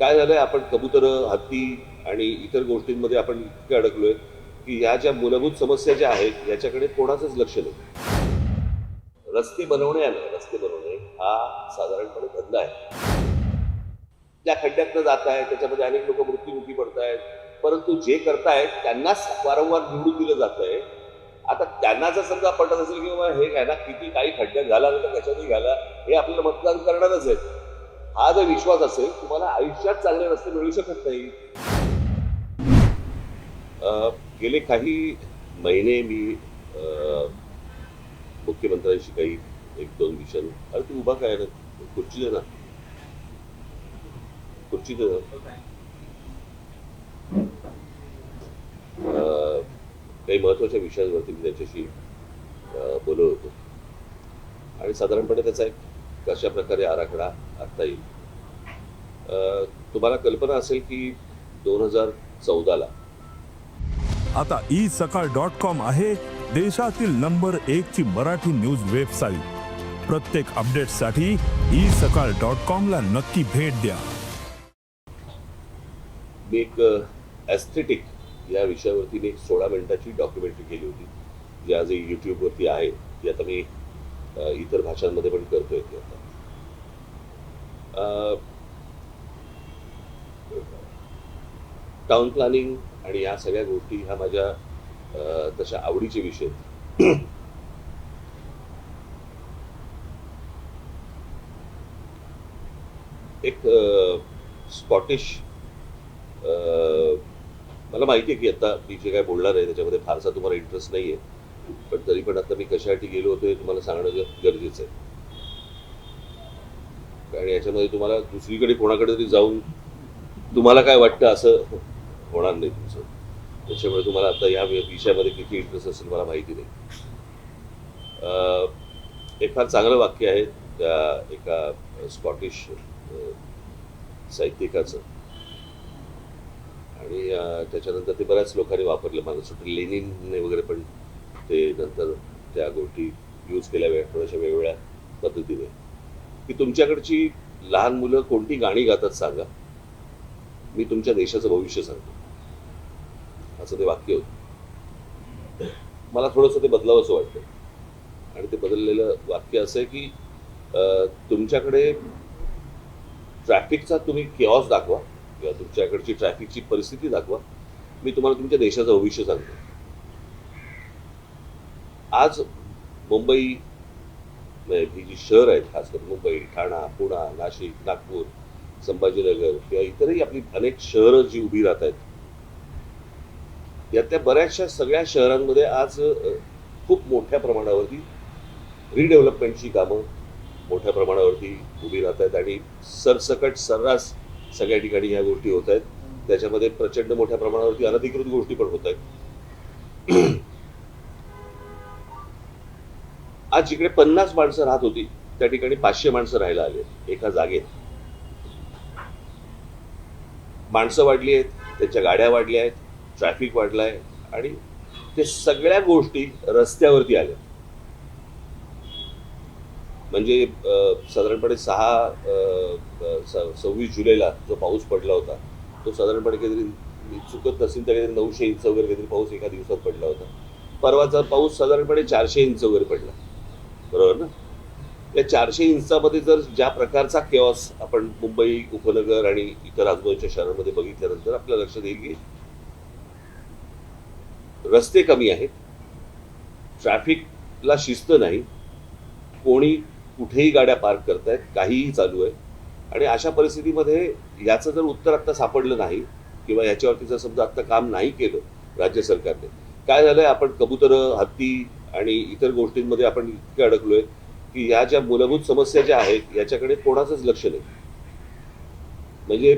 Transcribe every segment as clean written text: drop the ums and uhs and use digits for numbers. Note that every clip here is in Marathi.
काय झालंय, आपण कबुतरं, हत्ती आणि इतर गोष्टींमध्ये आपण इतके अडकलोय की ह्या ज्या मूलभूत समस्या ज्या आहेत याच्याकडे कोणाचंच लक्ष नाही. रस्ते बनवणे हा साधारणपणे धंदा आहे. त्या खड्ड्यातनं जात आहेत, त्याच्यामध्ये अनेक लोक मृत्युमुखी पडत आहेत, परंतु जे करतायत त्यांनाच वारंवार निवडून दिलं जात आहे. आता त्यांना जर समजा पटत असेल की बाबा हे घ्यायला किती काही खड्ड्यात घाला नाही तर कशातही घाला, हे आपल्याला मतदान करणारच आहेत, हा जर विश्वास असेल तुम्हाला आयुष्यात चांगले रस्ते मिळू शकत नाही. गेले काही महिने मी मुख्यमंत्र्यांशी काही एक दोन विषयांवर, अरे तू उभा काय ना, खुर्ची दे ना, खुर्ची दे ना. काही महत्त्वाच्या विषयांवरती मी त्याच्याशी बोलत होतो आणि साधारणपणे त्याचा एक कशा प्रकारे आराखडा आखता येईल. तुम्हाला कल्पना असेल की 2014ला आता isakal.com आहे देशातील नंबर 1 ची मराठी न्यूज वेबसाईट. प्रत्येक अपडेटसाठी isakal.com ला नक्की भेट द्या. मी एक एस्थेटिक या विषयावरती मी एक 16 मिनिटाची डॉक्युमेंटरी केली होती, जी आजही यूट्यूबवरती आहे. ती आता मी इतर भाषांमध्ये पण करतोय ती आता. टाउन प्लॅनिंग आणि या सगळ्या गोष्टी ह्या माझ्या तशा आवडीचे विषय आहेत. एक स्कॉटिश, मला माहिती आहे की आता मी जे काय बोलणार आहे त्याच्यामध्ये फारसा तुम्हाला इंटरेस्ट नाही आहे, पण तरी पण आता मी कशासाठी गेलो होतो हे तुम्हाला सांगणं गरजेचं आहे. कारण याच्यामध्ये तुम्हाला दुसरीकडे कोणाकडे तरी जाऊन तुम्हाला काय वाटतं असं होणार नाही तुमचं. त्याच्यामुळे तुम्हाला आता या विषयामध्ये किती इंटरेस्ट असेल मला माहिती नाही. एक फार चांगलं वाक्य आहे त्या एका स्कॉटिश साहित्यिकाचं, आणि त्याच्यानंतर ते बऱ्याच लोकांनी वापरलं. मला असं वाटतं लेनिनने वगैरे पण ते नंतर त्या गोष्टी यूज केल्या थोड्याशा वेगवेगळ्या पद्धतीने, की तुमच्याकडची लहान मुलं कोणती गाणी गातात सांगा, मी तुमच्या देशाचं भविष्य सांगतो, असं ते वाक्य होतं. मला थोडंसं ते बदलावंसं वाटतं. आणि ते बदललेलं वाक्य असं आहे की तुमच्याकडे ट्रॅफिकचा तुम्ही केऑस दाखवा किंवा तुमच्याकडची ट्रॅफिकची परिस्थिती दाखवा, मी तुम्हाला तुमच्या देशाचं भविष्य सांगतो. आज मुंबई ही जी शहर आहेत, खास करून मुंबई, ठाणा, पुणा, नाशिक, नागपूर, संभाजीनगर किंवा इतरही आपली अनेक शहरं जी उभी राहत आहेत, यातल्या बऱ्याचशा सगळ्या शहरांमध्ये आज खूप मोठ्या प्रमाणावरती रिडेव्हलपमेंटची कामं मोठ्या प्रमाणावरती उभी राहत आहेत आणि सरसकट सर्रास सगळ्या ठिकाणी ह्या गोष्टी होत आहेत. त्याच्यामध्ये प्रचंड मोठ्या प्रमाणावरती अनधिकृत गोष्टी पण होत आहेत. आज जिकडे 50 माणसं राहत होती त्या ठिकाणी 500 माणसं राहायला आले एका जागेत. माणसं वाढली आहेत, त्यांच्या गाड्या वाढल्या आहेत, ट्रॅफिक वाढलाय आणि ते सगळ्या गोष्टी रस्त्यावरती आल्या. म्हणजे साधारणपणे 26 जुलैला जो पाऊस पडला होता तो साधारणपणे काहीतरी चुकत नसेल तर काहीतरी 900 इंच वगैरे काहीतरी पाऊस एका दिवसात पडला होता. परवाचा पाऊस साधारणपणे 400 इंच वगैरे पडला, बरोबर ना. या 400 इंचामध्ये जर ज्या प्रकारचा केऑस आपण मुंबई उपनगर आणि इतर आजूबाजूच्या शहरांमध्ये बघितल्यानंतर आपल्या लक्षात येईल की रस्ते कमी आहेत, ट्रॅफिकला शिस्त नाही, कोणी कुठेही गाड्या पार्क करतायत, काहीही चालू आहे. आणि अशा परिस्थितीमध्ये याचं जर उत्तर आत्ता सापडलं नाही किंवा याच्यावरती जर समजा आत्ता काम नाही केलं राज्य सरकारने, काय झालंय, आपण कबुतरं, हत्ती आणि इतर गोष्टींमध्ये आपण इतके अडकलोय की ह्या ज्या मूलभूत समस्या ज्या आहेत याच्याकडे कोणाचंच लक्ष नाही. म्हणजे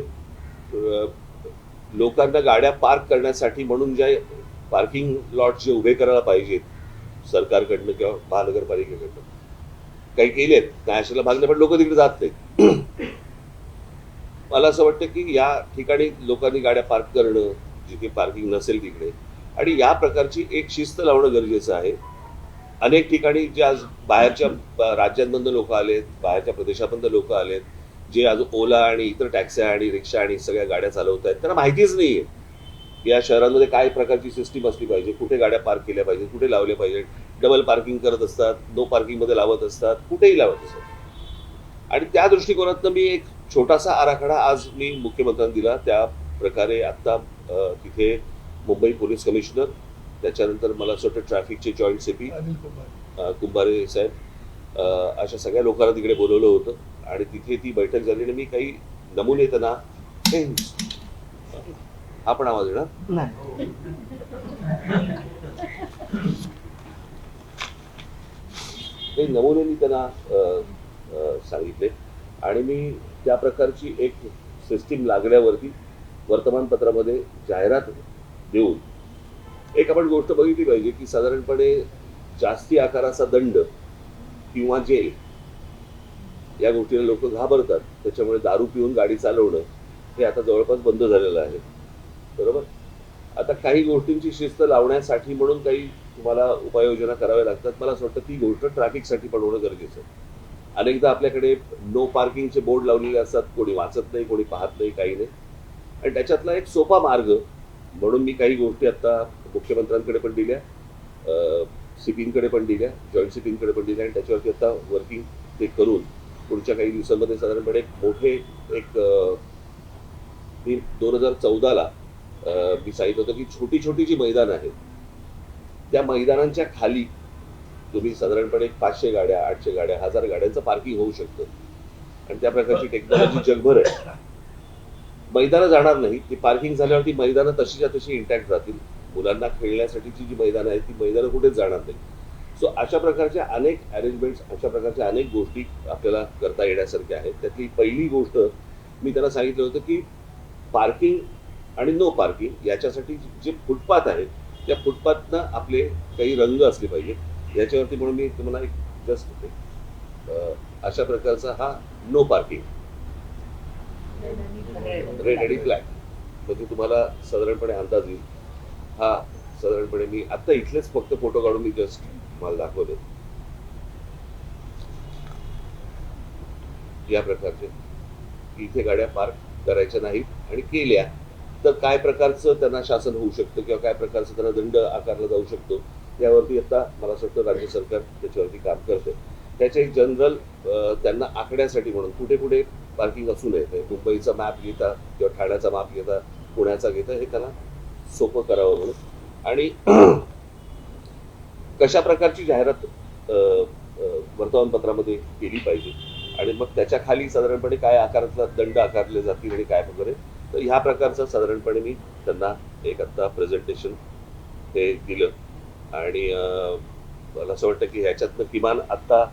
लोकांना गाड्या पार्क करण्यासाठी म्हणून ज्या पार्किंग लॉट जे उभे करायला पाहिजेत सरकारकडनं किंवा महानगरपालिकेकडनं, काही केलेत, नॅशनल भागले, पण लोक तिकडे जात नाहीत. मला असं वाटतं की या ठिकाणी लोकांनी गाड्या पार्क करणं, जिथे पार्किंग नसेल तिकडे, आणि या प्रकारची एक शिस्त लावणं गरजेचं आहे. अनेक ठिकाणी जे आज बाहेरच्या राज्यांमधनं लोक आलेत, बाहेरच्या प्रदेशामधनं लोक आलेत, जे आज ओला आणि इतर टॅक्स्या आणि रिक्षा आणि सगळ्या गाड्या चालवत आहेत त्यांना माहितीच नाहीये या शहरांमध्ये काय प्रकारची सिस्टीम असली पाहिजे, कुठे गाड्या पार्क केल्या पाहिजे, कुठे लावल्या पाहिजे. डबल पार्किंग करत असतात, नो पार्किंगमध्ये लावत असतात, कुठेही लावत असतात. आणि त्या दृष्टिकोनातनं मी एक छोटासा आराखडा आज मी मुख्यमंत्र्यांना दिला. त्या प्रकारे आत्ता तिथे मुंबई पोलीस कमिशनर, त्याच्यानंतर मला असं वाटतं ट्रॅफिकचे जॉईंट सीपी कुंभारे साहेब, अशा सगळ्या लोकांना तिकडे बोलवलं होतं आणि तिथे ती बैठक झाली आणि मी काही नमुने त्यांना आपण आवाज येणार नाही. काही नमुने मी त्यांना सांगितले आणि मी त्या प्रकारची एक सिस्टीम लागल्यावरती वर्तमानपत्रामध्ये जाहिरात देऊन एक आपण गोष्ट बघितली पाहिजे की साधारणपणे जास्ती आकाराचा दंड किंवा जेल या गोष्टीला लोक घाबरतात. त्याच्यामुळे दारू पिऊन गाडी चालवणं हे आता जवळपास बंद झालेलं आहे. बरोबर. आता काही गोष्टींची शिस्त लावण्यासाठी म्हणून काही तुम्हाला उपाययोजना कराव्या लागतात. मला असं वाटतं ती गोष्ट ट्रॅफिकसाठी पण होणं गरजेचं आहे. अनेकदा आपल्याकडे नो पार्किंगचे बोर्ड लावलेले असतात, कोणी वाचत नाही, कोणी पाहत नाही, काही नाही. आणि त्याच्यातला एक सोपा मार्ग म्हणून मी काही गोष्टी आता मुख्यमंत्र्यांकडे पण दिल्या, सीपींकडे पण दिल्या, जॉईंट सीपींकडे पण दिल्या आणि त्याच्यावरती आता वर्किंग ते करून पुढच्या काही दिवसांमध्ये साधारणपणे एक मोठे एक 2014ला मी सांगितलं होतं की छोटी छोटी जी मैदानं आहेत त्या मैदानांच्या खाली तुम्ही साधारणपणे 500 गाड्या, 800 गाड्या, 1000 गाड्यांचं पार्किंग होऊ शकतं. आणि त्या प्रकारची टेक्नॉलॉजी जगभर आहे. मैदानं जाणार नाही, ती पार्किंग झाल्यावरती मैदानं तशीच्या तशी इंटॅक्ट राहतील. मुलांना खेळण्यासाठीची जी मैदानं आहेत ती मैदानं कुठेच जाणार नाही. सो अशा प्रकारच्या अनेक अरेंजमेंट्स, अशा प्रकारच्या अनेक गोष्टी आपल्याला करता येण्यासारख्या आहेत. त्यातली पहिली गोष्ट मी त्यांना सांगितलं होतं की पार्किंग आणि नो पार्किंग याच्यासाठी जे फुटपाथ आहेत त्या फुटपाथनं आपले काही रंग असले पाहिजेत याच्यावरती. म्हणून मी तुम्हाला एक जस्ट अशा प्रकारचा हा नो पार्किंग रेड आणि ब्लॅक म्हणजे तुम्हाला साधारणपणे अंदाज येईल. हा साधारणपणे मी आता इथलेच फक्त फोटो काढून मी जस्ट मला दाखवले या प्रकारचे की इथे गाड्या पार्क करायच्या नाहीत आणि केल्या तर काय प्रकारचं त्यांना शासन होऊ शकतं किंवा काय प्रकारचं त्यांना दंड आकारला जाऊ शकतो यावरती आता मला असं वाटतं राज्य सरकार त्याच्यावरती काम करते. त्याच्या एक जनरल त्यांना आखण्यासाठी म्हणून कुठे कुठे पार्किंग असू नये, मुंबईचा मॅप घेता किंवा ठाण्याचा मॅप घेता, पुण्याचा घेता, हे त्याला सोपं करावं म्हणून. आणि कशा प्रकारची जाहिरात वर्तमानपत्रामध्ये केली पाहिजे आणि मग त्याच्या खाली साधारणपणे काय आकारातला दंड आकारले जातील आणि काय वगैरे. तर ह्या प्रकारचं साधारणपणे मी त्यांना एक आत्ता प्रेझेंटेशन हे दिलं आणि मला असं वाटतं की ह्याच्यातनं किमान आत्ता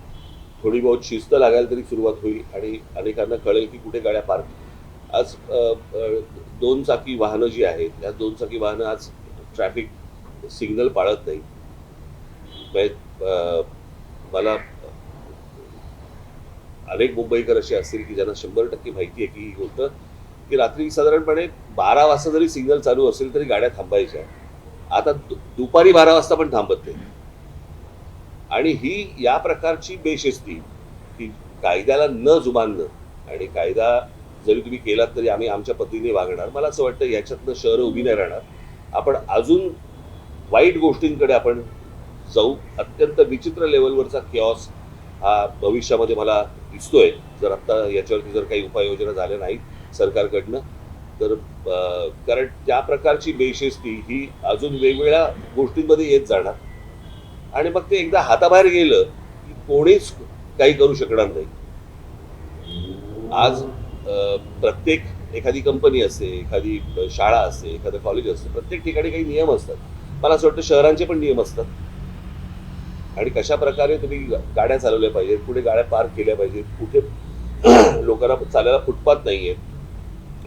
थोडी बहुत शिस्त लागायला तरी सुरुवात होईल आणि अनेकांना कळेल की कुठे गाड्या पार्क. आज 2 चाकी वाहनं जी आहेत या 2 चाकी वाहनं आज ट्रॅफिक सिग्नल पाळत नाही. मला अनेक मुंबईकर असे असतील की ज्यांना 100% माहिती आहे की ही गोष्ट की रात्री साधारणपणे 12 वाजता जरी सिग्नल चालू असेल तरी गाड्या थांबायच्या. आता दुपारी 12 वाजता पण थांबत नाही. आणि ही या प्रकारची बेशिस्ती की कायद्याला न जुमानणं आणि कायदा जरी तुम्ही केलात तरी आम्ही आमच्या पद्धतीने वागणार. मला असं वाटतं याच्यातनं शहरं उभी नाही राहणार. आपण अजून वाईट गोष्टींकडे आपण जाऊ. अत्यंत विचित्र लेवलवरचा किऑस हा भविष्यामध्ये मला दिसतोय जर आत्ता याच्यावरती जर काही उपाययोजना झाल्या नाहीत सरकारकडनं तर. कारण त्या प्रकारची बेशिस्ती ही अजून वेगवेगळ्या गोष्टींमध्ये येत जाणार आणि मग ते एकदा हाताबाहेर गेलं की कोणीच काही करू शकणार नाही. आज प्रत्येक एखादी कंपनी असते, एखादी शाळा असते, एखादं कॉलेज असतं, प्रत्येक ठिकाणी काही नियम असतात. मला असं वाटतं शहरांचे पण नियम असतात आणि कशा प्रकारे तुम्ही गाड्या चालवल्या पाहिजेत, कुठे गाड्या पार्क केल्या पाहिजेत, कुठे लोकांना चालायला फुटपाथ नाहीये,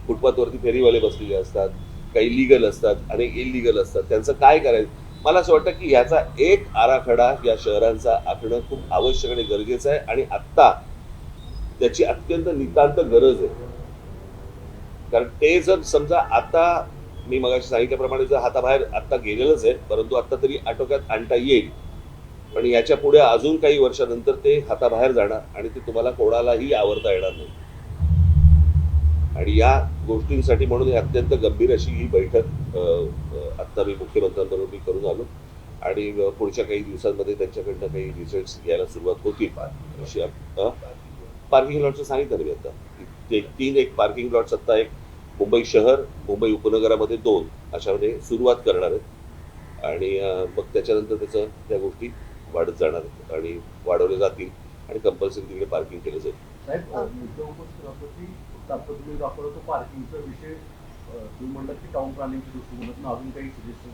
फुटपाथवरती फेरीवाले बसलेले असतात, काही लिगल असतात, अनेक इलिगल असतात, त्यांचं काय करायचं. मला असं वाटतं की ह्याचा एक आराखडा या शहरांचा आखणं खूप आवश्यक आणि गरजेचं आहे आणि आत्ता त्याची अत्यंत नितांत गरज आहे. कारण ते जर समजा आता मी मगाशी सांगितल्याप्रमाणे जर हाताबाहेर आत्ता गेलेलंच आहे परंतु आत्ता तरी आटोक्यात आणता येईल पण याच्या पुढे अजून काही वर्षानंतर ते हाताबाहेर जाणार आणि ते तुम्हाला कोणालाही आवरता येणार नाही. आणि या गोष्टींसाठी म्हणून ही अत्यंत गंभीर अशी ही बैठक आत्ता मी मुख्यमंत्र्यांबरोबर मी करून आलो आणि पुढच्या काही दिवसांमध्ये त्यांच्याकडनं काही रिझल्ट्स घ्यायला सुरुवात होतील अशी पार्किंग लॉटचं सांगितलं ना मी आता एक पार्किंग लॉट्स आत्ता एक मुंबई शहर मुंबई उपनगरामध्ये 2 अशामध्ये सुरुवात करणार आहेत आणि मग त्याच्यानंतर त्या गोष्टी वाढत जाणार आहेत आणि वाढवल्या जातील आणि कंपल्सरी तिकडे पार्किंग केलं जाईल. साहेब मुद्दा उपस्थित होतो की आता तुम्ही दाखवला तो पार्किंगचा विषय तुम्ही म्हणलात की टाउन प्लॅनिंगच्या दृष्टिकोनातून अजून काही सजेशन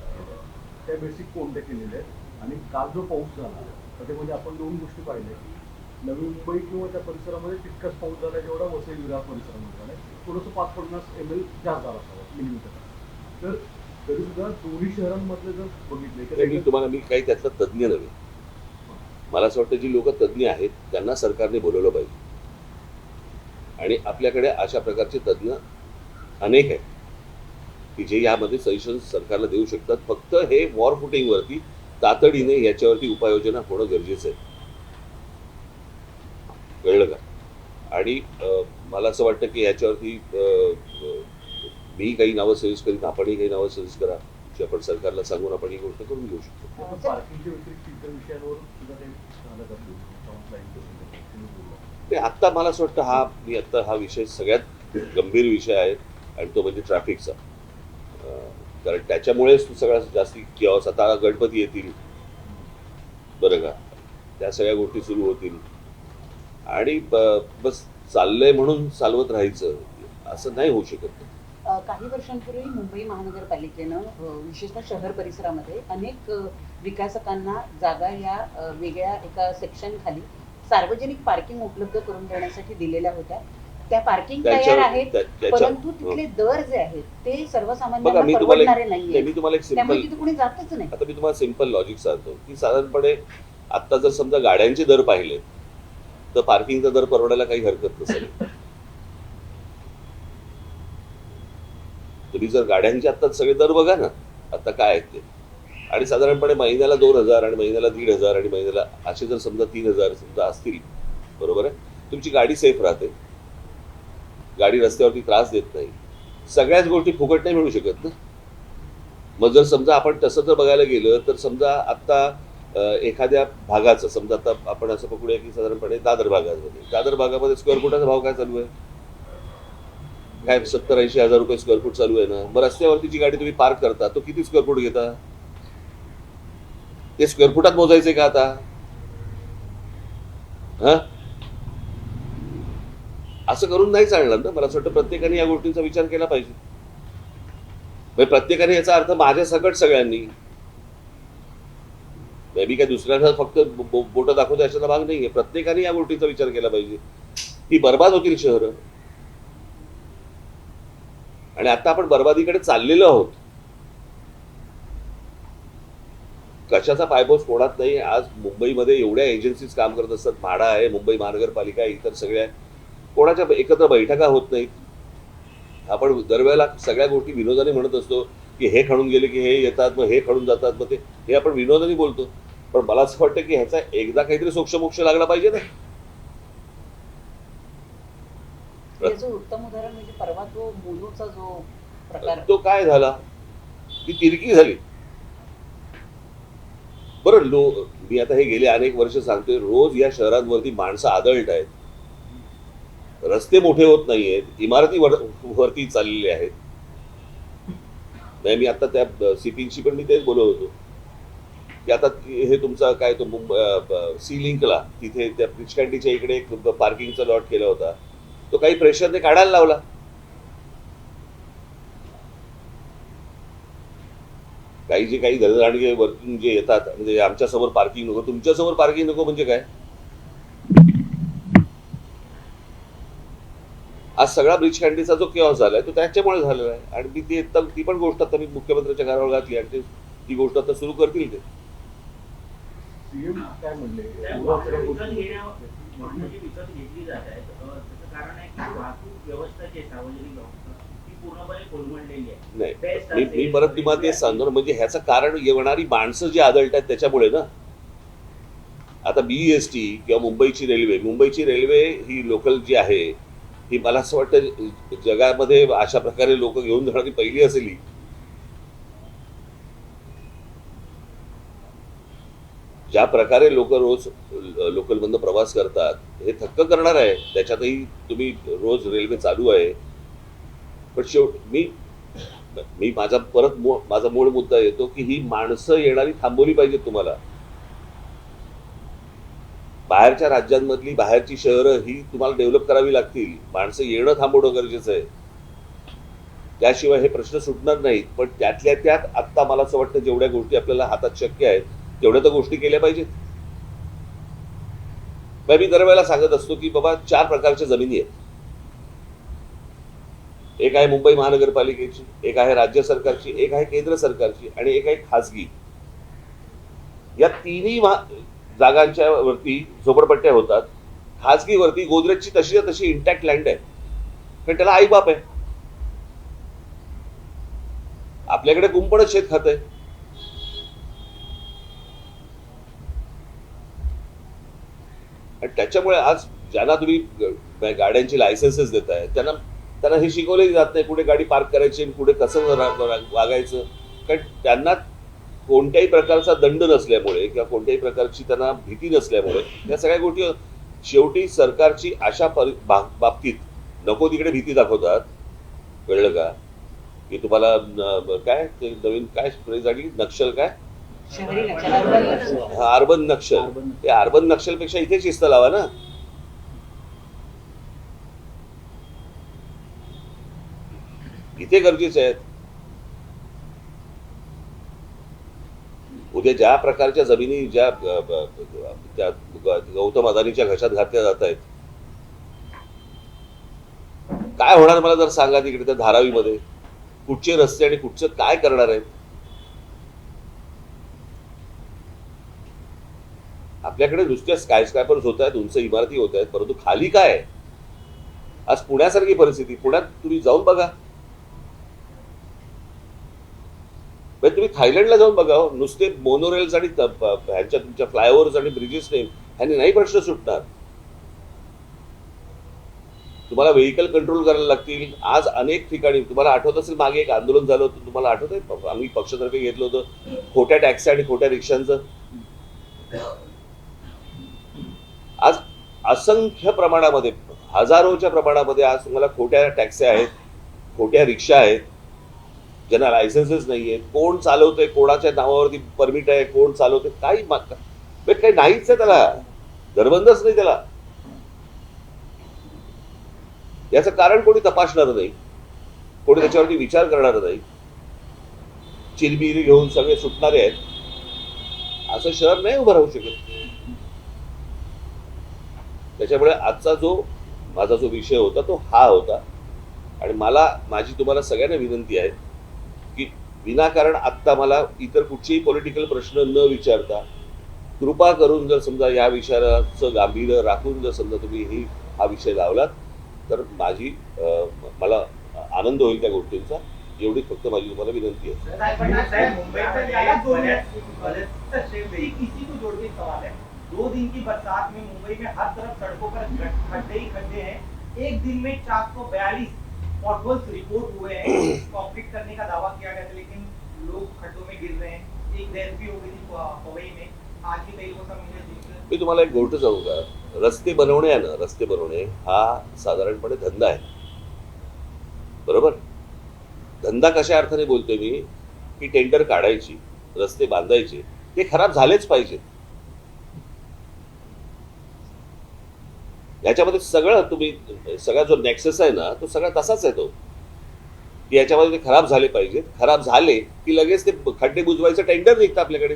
त्या बेसिक कोणत्या केलेल्या आहेत आणि काल जो पाऊस झाला त्याच्यामध्ये आपण 2 गोष्टी पाहिल्या की नवी मुंबई किंवा त्या परिसरामध्ये तितकाच पाऊस झाला जेवढा वसई विरार परिसरामध्ये झाला थोडंसं 550 ml जास्त झाला असावा मिलीमीटर. तर तरी सुद्धा दोन्ही शहरांमधले जर बघितले मी काही त्यातला तज्ज्ञ नव्हे. मला असं वाटतं जी लोक तज्ज्ञ आहेत त्यांना सरकारने बोलवलं पाहिजे आणि आपल्याकडे अशा प्रकारचे तज्ज्ञ अनेक आहेत की जे यामध्ये सजेशन्स सरकारला देऊ शकतात. फक्त हे वॉर फुटिंगवरती तातडीने याच्यावरती उपाययोजना होणं गरजेचं आहे. कळलं का? आणि मला असं वाटतं की याच्यावरती मी काही नावं सजेस्ट करीन आपणही काही नावं सजेस्ट करा की आपण सरकारला सांगून आपण ही गोष्ट करून घेऊ शकतो. पार्किंगच्या व्यतिरिक्त इतर विषयांवर सुद्धा काही झालं का टाउन प्लॅनिंग ते आत्ता मला असं वाटतं हा विषय सगळ्यात गंभीर विषय आहे आणि तो म्हणजे ट्रॅफिकचा. कारण त्याच्यामुळेच सगळ्यात जास्ती किऑस आता गणपती येतील बरं का त्या सगळ्या गोष्टी सुरू होतील आणि बस चाललंय म्हणून चालवत राहायचं असं नाही होऊ शकत. काही वर्षांपूर्वी मुंबई महानगरपालिकेनं विशेषतः शहर परिसरामध्ये अनेक विकासकांना जागा या वेगळ्या एका सेक्शन खाली सार्वजनिक पार्किंग उपलब्ध करून देण्यासाठी दिलेल्या होत्या. त्या पार्किंग तयार आहेत परंतु तिथले दर जे आहेत ते सर्वसामान्यांना परवडणारे नाहीये. त्यामुळे तिथे कोणी जातच नाही. आता मी तुम्हाला सिंपल लॉजिक सांगतो की साधारणपणे आता जर समजा गाड्यांचे दर पाहिले तर पार्किंगचा दर परवडायला काही हरकत नसेल. तुम्ही जर गाड्यांचे आता सगळे दर बघा ना आता काय आहेत ते आणि साधारणपणे महिन्याला 2,000 आणि महिन्याला 1,500 आणि महिन्याला असे जर समजा 3,000 समजा असतील बरोबर आहे. तुमची गाडी सेफ राहते, गाडी रस्त्यावरती त्रास देत नाही, सगळ्याच गोष्टी फुकट नाही मिळू शकत ना. मग जर समजा आपण तसं जर बघायला गेलं तर समजा आता एखाद्या भागाचं समजा आता आपण असं पकडूया की साधारणपणे दादर भागामध्ये स्क्वेअर फुटाचा भाव काय चालू आहे काय 70-80 हजार रुपये स्क्वेअर फूट चालू आहे ना. मग रस्त्यावरती जी गाडी तुम्ही पार्क करता तो किती स्क्वेअर फूट घेता ते स्क्वेअर फुटात मोजायचे का आता? असं करून नाही चालणार ना. मला असं वाटतं प्रत्येकाने या गोष्टींचा विचार केला पाहिजे. प्रत्येकाने याचा अर्थ माझ्या सकट सगळ्यांनी मी काय दुसऱ्यांना फक्त बोट दाखवतो अशाचा भाग नाहीये. प्रत्येकाने या गोष्टीचा विचार केला पाहिजे. ही बर्बाद होतील शहरं आणि आता आपण बर्बादीकडे चाललेलो आहोत. कशाचा पायबोस कोणात नाही. आज मुंबईमध्ये एवढ्या एजन्सीज काम करत असतात. म्हाडा आहे, मुंबई महानगरपालिका आहे, इतर सगळ्या कोणाच्या एकत्र बैठका होत नाहीत. आपण दरवेळेला सगळ्या गोष्टी विनोदाने म्हणत असतो की हे खणून गेले की हे येतात मग हे खणून जातात मग ते हे आपण विनोदाने बोलतो. पण मला असं वाटतं की ह्याचा एकदा काहीतरी सोक्षमोक्ष लागला पाहिजे ना. याचं उत्तम उदाहरण म्हणजे परवा तो मोनूचा जो प्रकार तो काय झाला ती तिरकी झाली. बरं मी आता हे गेले अनेक वर्ष सांगतोय रोज या शहरांवरती माणसं आदळत आहेत. रस्ते मोठे होत नाहीयेत, इमारती वरती चाललेले आहेत. नाही मी आता त्या सीपींशी पण मी तेच बोलत होतो की आता हे तुमचा काय तो सी लिंकला तिथे त्या ब्रिज कॅन्टीच्या इकडे एक पार्किंगचा लॉट केला होता. तो काही प्रेशरने काढायला लावला. काही दळदांडगे वरतून जे येतात म्हणजे आमच्या समोर पार्किंग नको तुमच्या समोर पार्किंग नको म्हणजे काय. आज सगळा ब्रिज कॅन्टीचा जो केऑस झालाय तो त्याच्यामुळे झालेला आहे आणि मी ती पण गोष्ट आता मी मुख्यमंत्र्यांच्या घरावर घातली आणि ती गोष्ट आता सुरू करतील ते. सीएम काय म्हणले नाही मी परत तुम्हाला तेच सांगतो म्हणजे ह्याचं कारण येणारी माणसं जी आदळत आहेत त्याच्यामुळे ना. आता BEST किंवा मुंबईची रेल्वे ही लोकल जी आहे ही मला असं वाटतं जगामध्ये अशा प्रकारे लोक घेऊन जाणारी पहिली असेल ही. ज्या प्रकारे लोक रोज लोकलमधनं प्रवास करतात हे थक्क करणार आहे. त्याच्यातही तुम्ही रोज रेल्वे चालू आहे, पण मी माझा माझा मूळ मुद्दा येतो की ही माणसं येणारी थांबवली पाहिजेत. तुम्हाला बाहेरच्या राज्यांमधली बाहेरची शहरं ही तुम्हाला डेव्हलप करावी लागतील. माणसं येणं थांबवणं गरजेचं आहे, त्याशिवाय हे प्रश्न सुटणार नाहीत. पण त्यातल्या त्यात आत्ता मला असं वाटतं जेवढ्या गोष्टी आपल्याला हातात शक्य आहेत तेवढ्या तर गोष्टी केल्या पाहिजेत. मी दरवेळेला सांगत असतो की बाबा 4 प्रकारच्या जमिनी आहेत. एक आहे मुंबई महानगरपालिकेची, एक आहे राज्य सरकारची, एक आहे केंद्र सरकारची आणि एक आहे खासगी. या तिन्ही जागांच्या वरती झोपडपट्ट्या होतात. खासगी वरती गोदरेजची तशी तशी इंटॅक्ट लँड आहे, कारण त्याला आई बाप आहे. आपल्याकडे कुंपणच शेत खात आहे. आणि त्याच्यामुळे आज ज्यांना तुम्ही गाड्यांची लायसन्सेस देताय त्यांना हे शिकवले जात नाही कुठे गाडी पार्क करायची आणि कुठे कसं वागायचं. कारण त्यांना कोणत्याही प्रकारचा दंड नसल्यामुळे किंवा कोणत्याही प्रकारची त्यांना भीती नसल्यामुळे या सगळ्या गोष्टी शेवटी सरकारची अशा बाबतीत नको तिकडे भीती दाखवतात. कळलं का? की तुम्हाला काय ते नवीन काय फ्रेज आली, नक्षल काय, अर्बन नक्षल. ते अर्बन नक्षलपेक्षा इथे शिस्त लावा ना. इथे गरजेचे आहेत. उद्या ज्या प्रकारच्या जमिनी ज्या गौतम अदानीच्या घशात घातल्या जात आहेत, काय होणार मला जर सांगा. तिकडे त्या धारावीमध्ये कुठचे रस्ते आणि कुठचं काय करणार आहेत. आपल्याकडे नुसत्या स्कायस्क्रॅपर्स होत आहेत, उंच इमारती होत आहेत, परंतु खाली काय आहे. आज पुण्यासारखी परिस्थिती, पुण्यात तुम्ही जाऊन बघा. तुम्ही थायलंडला जाऊन बघा. नुसते मोनोरेल्स आणि ह्यांच्या तुमच्या फ्लायओव्हर्स आणि ब्रिजेस ह्यांनी नाही प्रश्न सुटणार. तुम्हाला व्हेकल कंट्रोल करायला लागतील. आज अनेक ठिकाणी तुम्हाला आठवत असेल मागे एक आंदोलन झालं होतं, तुम्हाला आठवत आहे, आम्ही पक्षातर्फे घेतलं होतं खोट्या टॅक्सी आणि खोट्या रिक्षांचं. आज असंख्य प्रमाणामध्ये, हजारोच्या प्रमाणामध्ये आज तुम्हाला खोट्या टॅक्सी आहेत, खोट्या रिक्षा आहेत, ज्यांना लायसन्सेस नाहीये. कोण चालवतंय, कोणाच्या नावावरती परमिट आहे, कोण चालवतंय, काही नाहीच आहे. त्याला धरबंदच नाही. त्याला याचं कारण कोणी तपासणार नाही, कोणी त्याच्यावरती विचार करणार नाही. चिरबिरी घेऊन सगळे सुटणारे आहेत. असं शहर नाही उभं राहू शकत. त्याच्यामुळे आजचा माझा जो विषय होता तो हा होता. आणि माझी तुम्हाला सगळ्यांना विनंती आहे की विनाकारण आत्ता मला इतर कुठचेही पॉलिटिकल प्रश्न न विचारता कृपा करून जर समजा या विषयाचं गांभीर्य राखून जर समजा तुम्ही हा विषय लावलात तर मला आनंद होईल त्या गोष्टींचा. एवढीच फक्त माझी तुम्हाला विनंती आहे. 2 दिन की बरसात में मुंबई में हर तरफ सड़कों पर खड्डे ही खड्डे हैं. एक दिन में 442 पॉटहोल्स रिपोर्ट हुए हैं. कंक्रीट करने का दावा किया गया था लेकिन लोग खड्डों में गिर रहे हैं. एक डेथ भी हो गई थी पवई में. आज भी कई लोगों का मी तुम्हाला एक गोष्ट सांगू का. रस्ते बनवणे हा साधारणपणे धंदा आहे, बरोबर. धंदा कशा अर्थाने बोलतोय मी की टेंडर काढायची, रस्ते बांधायचे, ते खराब झालेच पाहिजेत. याच्यामध्ये सगळा जो नेक्सस आहे ना तो सगळा तसाच आहे. तो की याच्यामध्ये ते खराब झाले पाहिजेत. खराब झाले की लगेच ते खड्डे बुजवायचं टेंडर निघतं आपल्याकडे.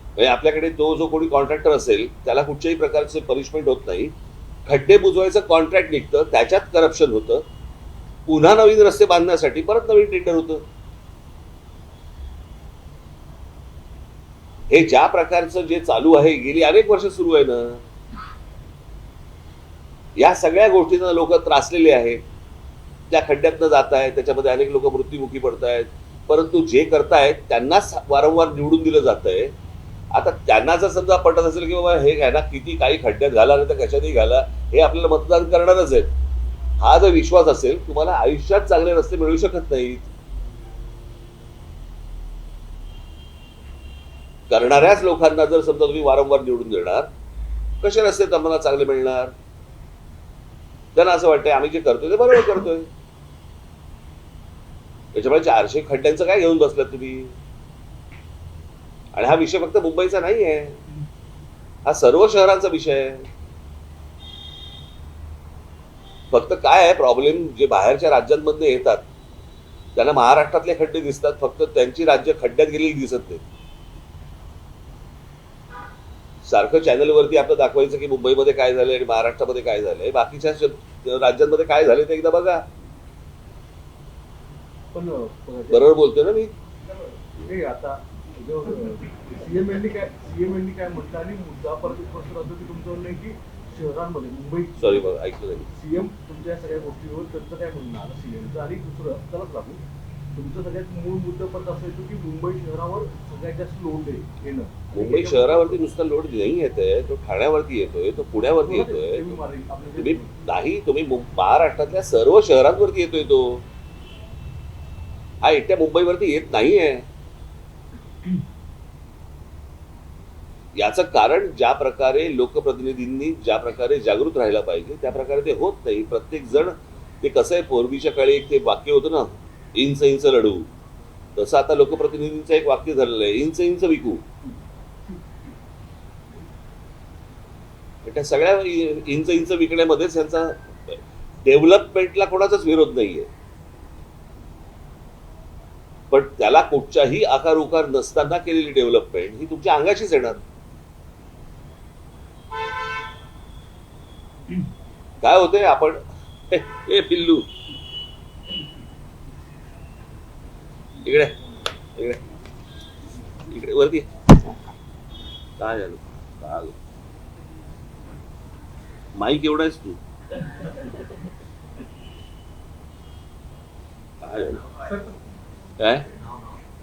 म्हणजे आपल्याकडे जो कोणी कॉन्ट्रॅक्टर असेल त्याला कुठच्याही प्रकारचे पनिशमेंट होत नाही. खड्डे बुजवायचं कॉन्ट्रॅक्ट निघतं, त्याच्यात करप्शन होतं. पुन्हा नवीन रस्ते बांधण्यासाठी परत नवीन टेंडर होतं. हे ज्या प्रकारचं जे चालू आहे गेली अनेक वर्ष सुरू आहे ना. या सगळ्या गोष्टींना लोक त्रासलेले आहेत. त्या खड्ड्यातनं जात आहेत, त्याच्यामध्ये अनेक लोक मृत्युमुखी पडत आहेत. परंतु जे करतायत त्यांनाच वारंवार निवडून दिलं जात आहे. आता त्यांना जर समजा पटत असेल की बाबा हे घ्या किती काही खड्ड्यात घाला नाही तर कशातही घाला, हे आपल्याला मतदान करणारच आहेत, हा जर विश्वास असेल तुम्हाला आयुष्यात चांगले रस्ते मिळू शकत नाहीत. करणाऱ्याच लोकांना जर समजा तुम्ही वारंवार निवडून देणार, कसे रस्ते आम्हाला चांगले मिळणार? त्यांना असं वाटतंय आम्ही जे करतोय ते बरोबर करतोय. त्याच्यामुळे 400 खड्ड्यांचं काय घेऊन बसलात तुम्ही? आणि हा विषय फक्त मुंबईचा नाही आहे, हा सर्व शहरांचा विषय आहे. फक्त काय आहे प्रॉब्लेम, जे बाहेरच्या राज्यांमधून येतात त्यांना महाराष्ट्रातले खड्डे दिसतात, फक्त त्यांची राज्य खड्ड्यात गेलेली दिसत नाही. सारखं चॅनलवरती आपलं दाखवायचं की मुंबईमध्ये काय झालंय आणि महाराष्ट्रामध्ये काय झालंय, बाकीच्या राज्यांमध्ये काय झालंय ते एकदा बघा. पण बरोबर बोलतोय ना मी? हे आता सीएम यांनी काय म्हटलं आणि मुद्दा परत स्पष्ट राहतो की तुमचं म्हणणं आहे की शहरांमध्ये मुंबई, सॉरी बघा ऐकलं नाही. सीएम तुमच्या या सगळ्या गोष्टीवर त्यांचं काय म्हणणं आलं सीएमचं, आणि दुसरं त्यालाच लागू तुमचं सगळ्यात मूळ मुद्दा परत असं येतो की मुंबई शहरावर सगळ्यात जास्त लोड येणं. मुंबई शहरावरती नुसता लोड नाही येतोय, तो ठाण्यावरती येतोय, तो पुण्यावरती येतोय, तुम्ही नाही तुम्ही महाराष्ट्रातल्या सर्व शहरांवरती येतोय तो. हा एकट्या मुंबईवरती येत नाहीये. याचं कारण ज्या प्रकारे लोकप्रतिनिधींनी ज्या प्रकारे जागृत राहायला पाहिजे त्या प्रकारे ते होत नाही. प्रत्येक जण ते कसं आहे, पूर्वीच्या काळी एक ते वाक्य होतं ना, इंच इंच लढू, तसं आता लोकप्रतिनिधींचं एक वाक्य झालेलं आहे, इंच इंच विकू. त्या सगळ्या इंच इंच विकण्यामध्येच यांचा डेव्हलपमेंटला कोणाचाच विरोध नाहीये, पण त्याला कुठच्याही आकार उकार नसताना केलेली डेव्हलपमेंट ही तुमच्या अंगाशीच येणार. काय होतंय, आपण हे पिल्लू इकडे इकडे इकडे वरती काय झालं, काय माईक एवढा आहेस तू, काय झालं? काय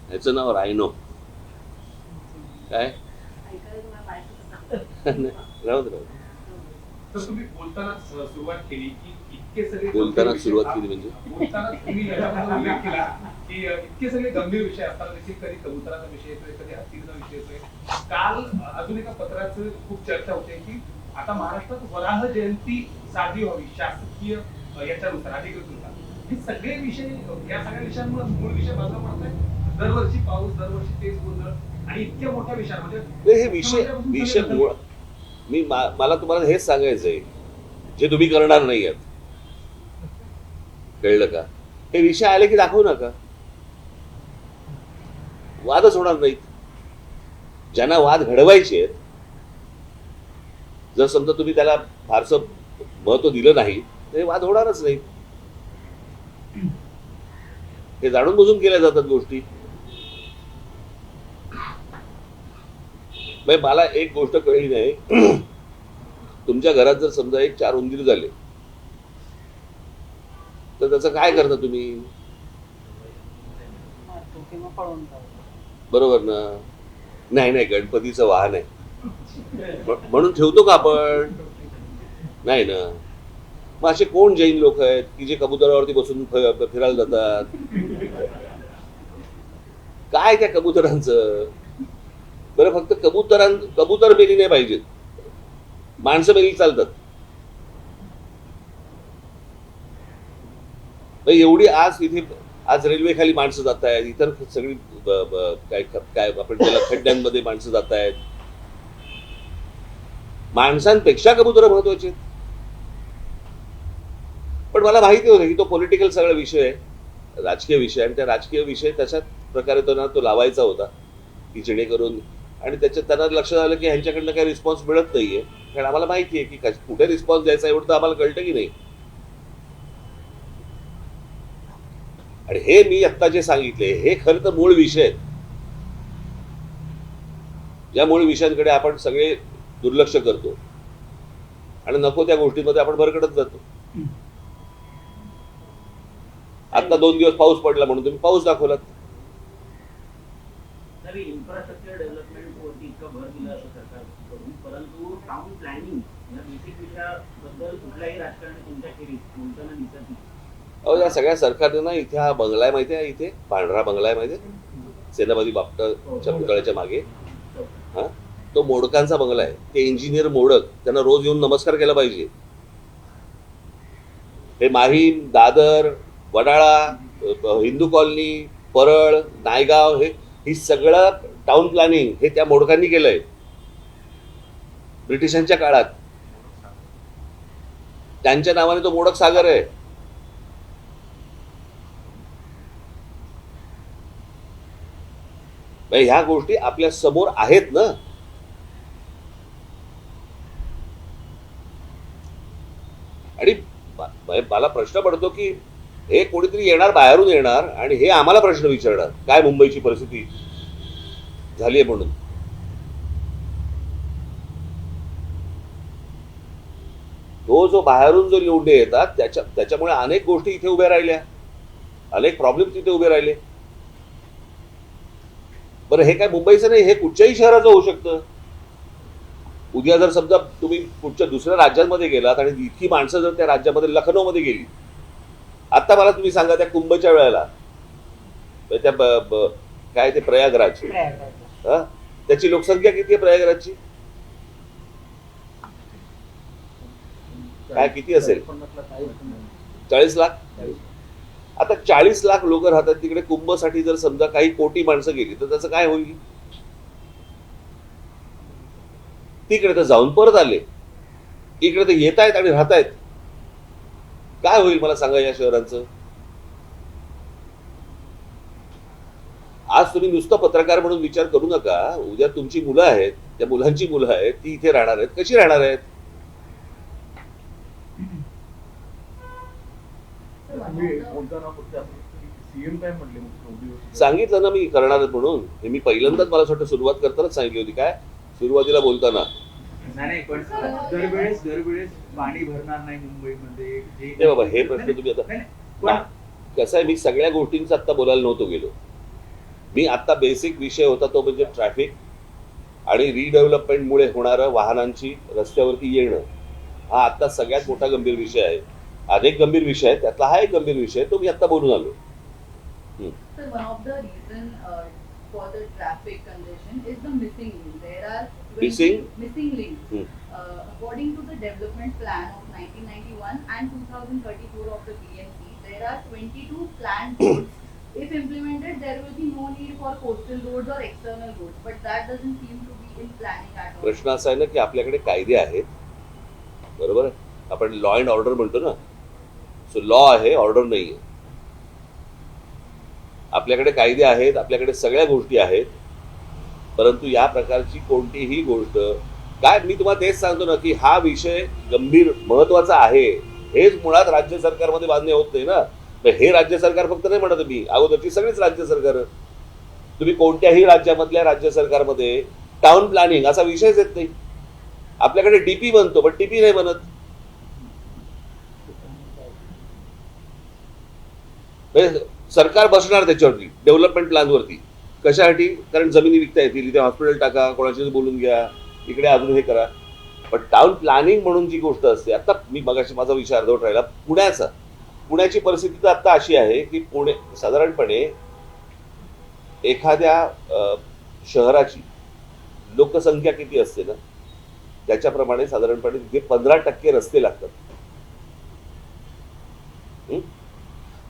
ह्याचं नाव रायनो काय राहू दे. तर तुम्ही बोलताना सुरुवात केली की इतके सगळे बोलताना सुरुवात केली म्हणजे बोलताना तुम्ही याच्याबद्दल उल्लेख केला की इतके सगळे गंभीर विषय असताना देखील कधी कबुतराचा विषय येतोय, कधी हत्तीचा विषय येतोय. काल अजून एका पत्राचं खूप चर्चा होते की आता महाराष्ट्रात वराह जयंती साजरी व्हावी शासकीय याच्यानुसार अधिकृतनुसार. हे सगळे विषय, या सगळ्या विषयांमुळे मूळ विषय बाजूला पडत आहे. दरवर्षी पाऊस, दरवर्षी तेच गोंधळ आणि इतक्या मोठ्या विषय म्हणजे हे विषय मला तुम्हाला हेच सांगायचंय जे तुम्ही करणार नाही आहेत, कळलं का? हे विषय आले की दाखवू नका, वादच होणार नाहीत. ज्यांना वाद घडवायचे आहेत, जर समजा तुम्ही त्याला फारसं महत्व दिलं नाही तर हे वाद होणारच नाही. हे जाणून बुजून केल्या जातात गोष्टी. मला एक गोष्ट कळली नाही, तुमच्या घरात जर समजा एक 4 उंदीर झाले तर त्याचं काय करता तुम्ही? बरोबर ना? नाही नाही, गणपतीचं वाहन आहे म्हणून ठेवतो का आपण? नाही ना. मग असे कोण जैन लोक आहेत की जे कबुतरावरती बसून फिरायला जातात? काय त्या कबुतरांचं? बरं, फक्त कबूतर मेली नाही पाहिजेत, माणसं मेली चालतात. एवढी आज रेल्वे खाली माणसं जात आहेत, इतर सगळी काय आपण त्याला खड्ड्यांमध्ये माणसं जात आहेत. माणसांपेक्षा कबुतर महत्वाचे आहेत. पण मला माहिती होतं की तो पॉलिटिकल सगळा विषय आहे, राजकीय विषय, आणि त्या राजकीय विषय तशाच प्रकारे तो लावायचा होता की जेणेकरून, आणि त्याच्यात त्यांना लक्षात आलं की ह्यांच्याकडनं काही रिस्पॉन्स मिळत नाहीये. कारण आम्हाला माहिती आहे की कुठे रिस्पॉन्स द्यायचा एवढं तर आम्हाला कळतं की नाही. आणि हे मी आत्ता जे सांगितले हे खरं तर मूळ विषय आहेत. या मूळ विषयांकडे आपण सगळे दुर्लक्ष करतो आणि नको त्या गोष्टींमध्ये आपण भरकटत जातो. आता 2 दिवस पाऊस पडला म्हणून तुम्ही पाऊस दाखवलात. इन्फ्रास्ट्रक्चर डेव्हलपमेंट वरती इतका भर दिला असं सरकारकडून, परंतु टाउन प्लॅनिंग या बेसिक विषयाबद्दल कुठल्याही राजकारणी तुमच्या खेरीज बोलताना दिसत नाही. अहो, या सगळ्या सरकारने ना इथे हा बंगला आहे माहिती आहे, इथे पांढरा बंगला आहे माहिती आहे, सेनापती बापटाच्या पुतळ्याच्या मागे, हा तो मोडकांचा बंगला आहे. ते इंजिनियर मोडक, त्यांना रोज येऊन नमस्कार केला पाहिजे. हे माहीम, दादर, वडाळा, हिंदू कॉलनी, परळ, नायगाव, ही सगळं टाउन प्लॅनिंग हे त्या मोडकांनी केलंय ब्रिटिशांच्या काळात. त्यांच्या नावाने तो मोडक सागर आहे. ह्या गोष्टी आपल्या समोर आहेत ना. आणि मला प्रश्न पडतो की हे कोणीतरी येणार, बाहेरून येणार आणि हे आम्हाला प्रश्न विचारणार काय मुंबईची परिस्थिती झाली आहे म्हणून. तो जो बाहेरून जो लोंढे येतात त्याच्यामुळे अनेक गोष्टी इथे उभ्या राहिल्या, अनेक प्रॉब्लेम तिथे उभे राहिले. बरं, हे काय मुंबईचं नाही, हे कुठच्याही शहराचं होऊ शकतं. उद्या जर समजा तुम्ही कुठच्या दुसऱ्या राज्यांमध्ये गेलात आणि इतकी माणसं जर त्या राज्यामध्ये लखनौमध्ये गेली, आता मला तुम्ही सांगा त्या कुंभच्या वेळेला त्या काय ते प्रयागराज, त्याची लोकसंख्या किती आहे प्रयागराजची? काय किती असेल? 40 लाख. आता 40 लाख लोक राहतात तिकडे. कुंभसाठी जर समजा काही कोटी माणसं गेली तर त्याचं काय होईल? तिकडे तर जाऊन परत आले, इकडे तर येत आहेत आणि राहतायत. काय होईल मला सांगा या शहरांचं? आज तुम्ही नुसतं पत्रकार म्हणून विचार करू नका. उद्या तुमची मुलं आहेत, त्या मुलांची मुलं आहेत, ती इथे राहणार आहेत. कशी राहणार आहेत? सीएम काय म्हटले मुख्यमंत्री? सांगितलं ना मी करणार आहेत म्हणून. हे मी पहिल्यांदाच मला वाटतं सुरुवात करतानाच सांगितली होती. काय सुरुवातीला बोलताना नाही, पण दरवेळेस पाणी भरणार नाही मुंबईमध्ये. हे बाबा, हे प्रश्न तुम्ही आता कसं आहे, मी सगळ्या गोष्टींचा आता बोलायला नव्हतो गेलो. मी आता बेसिक विषय होता तो म्हणजे ट्रॅफिक आणि रिडेव्हलपमेंटमुळे होणारं वाहनांची रस्त्यावरती येणं. हा आता सगळ्यात मोठा गंभीर विषय आहे. अनेक गंभीर विषय आहेत, त्यातला हा एक गंभीर विषय तो मी आता बोलून आलो. So one of the reason for the traffic congestion is the missing link. There are missing links. According to the development plan of 1991 and 2034 of the BMC, there are 22 planned roads. If implemented, there will be no need for coastal roads or external roads. But that doesn't seem to be in planning at all. प्रश्न असा आहे ना की आपल्याकडे कायदे आहेत, बरोबर आहे. आपण लॉ अँड ऑर्डर म्हणतो ना. सो लॉ आहे, ऑर्डर नाही आहे. आपल्याकडे कायदे आहेत, आपल्याकडे सगळ्या गोष्टी आहेत, परंतु या प्रकारची कोणतीही गोष्ट काय, मी तुम्हाला तेच सांगतो ना की हा विषय गंभीर महत्वाचा आहे. हेच मुळात राज्य सरकारमध्ये मान्य होत नाही ना. हे राज्य सरकार फक्त नाही म्हणत मी, अगोदरची सगळीच राज्य सरकार. तुम्ही कोणत्याही राज्यामधल्या राज्य सरकारमध्ये टाउन प्लॅनिंग असा विषयच येत नाही. आपल्याकडे डीपी बनतो पण टीपी नाही बनत. सरकार बसणार त्याच्यावरती डेव्हलपमेंट प्लॅनवरती. कशासाठी? कारण जमिनी विकता येतील, इथे हॉस्पिटल टाका, कोणाशी बोलून घ्या, इकडे अजून हे करा. पण टाउन प्लॅनिंग म्हणून जी गोष्ट असते, आता मी मगाशी माझा विचार अर्धवट राहिला पुण्याची परिस्थिती तर आता अशी आहे की पुणे साधारणपणे एखाद्या शहराची लोकसंख्या किती असते ना त्याच्याप्रमाणे साधारणपणे तिथे 15% रस्ते लागतात.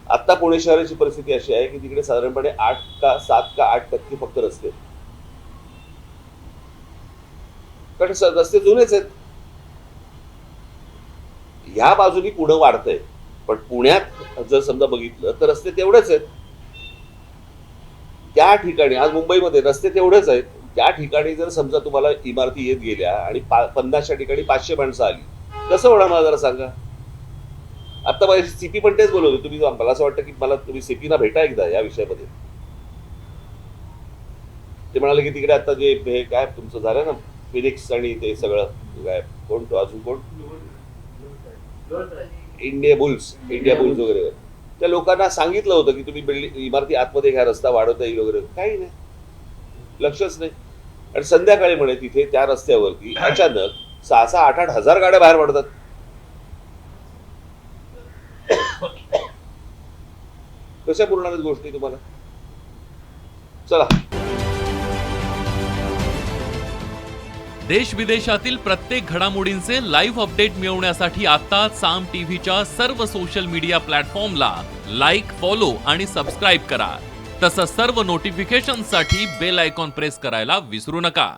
आता पुणे शहराची परिस्थिती अशी आहे की तिकडे साधारणपणे 7 का 8% फक्त रस्ते. कारण रस्ते जुनेच आहेत. ह्या बाजूनी पुणे वाढतंय, पण पुण्यात जर समजा बघितलं तर रस्ते तेवढेच आहेत. त्या ठिकाणी आज मुंबईमध्ये रस्ते तेवढेच आहेत. त्या ठिकाणी जर समजा तुम्हाला इमारती येत गेल्या आणि 50च्या ठिकाणी 500 माणसं आली, कसं होणार मला जरा सांगा. आता माझी सीपी पण तेच बोलवतो. तुम्ही मला असं वाटतं की मला तुम्ही सीपीना भेटा एकदा या विषयामध्ये. ते म्हणाले की तिकडे आता जे हे काय तुमचं झालं ना फिनिक्स आणि ते सगळं काय कोण तो अजून कोण इंडिया बुल्स वगैरे, त्या लोकांना सांगितलं होतं की तुम्ही इमारती आतमध्ये घ्या, रस्ता वाढवता येईल वगैरे. काही नाही, लक्षच नाही. आणि संध्याकाळी म्हणे तिथे त्या रस्त्यावरती अचानक 6,000-8,000 हजार गाड्या बाहेर पडतात. कशा पुरणार गोष्टी तुम्हाला? चला, देश विदेशातील प्रत्येक घडामोडींचे लाईव्ह अपडेट मिळवण्यासाठी आता साम टीव्हीच्या सर्व सोशल मीडिया प्लॅटफॉर्मला लाईक, फॉलो आणि सबस्क्राईब करा. तसंच सर्व नोटिफिकेशनसाठी बेल आयकॉन प्रेस करायला विसरू नका.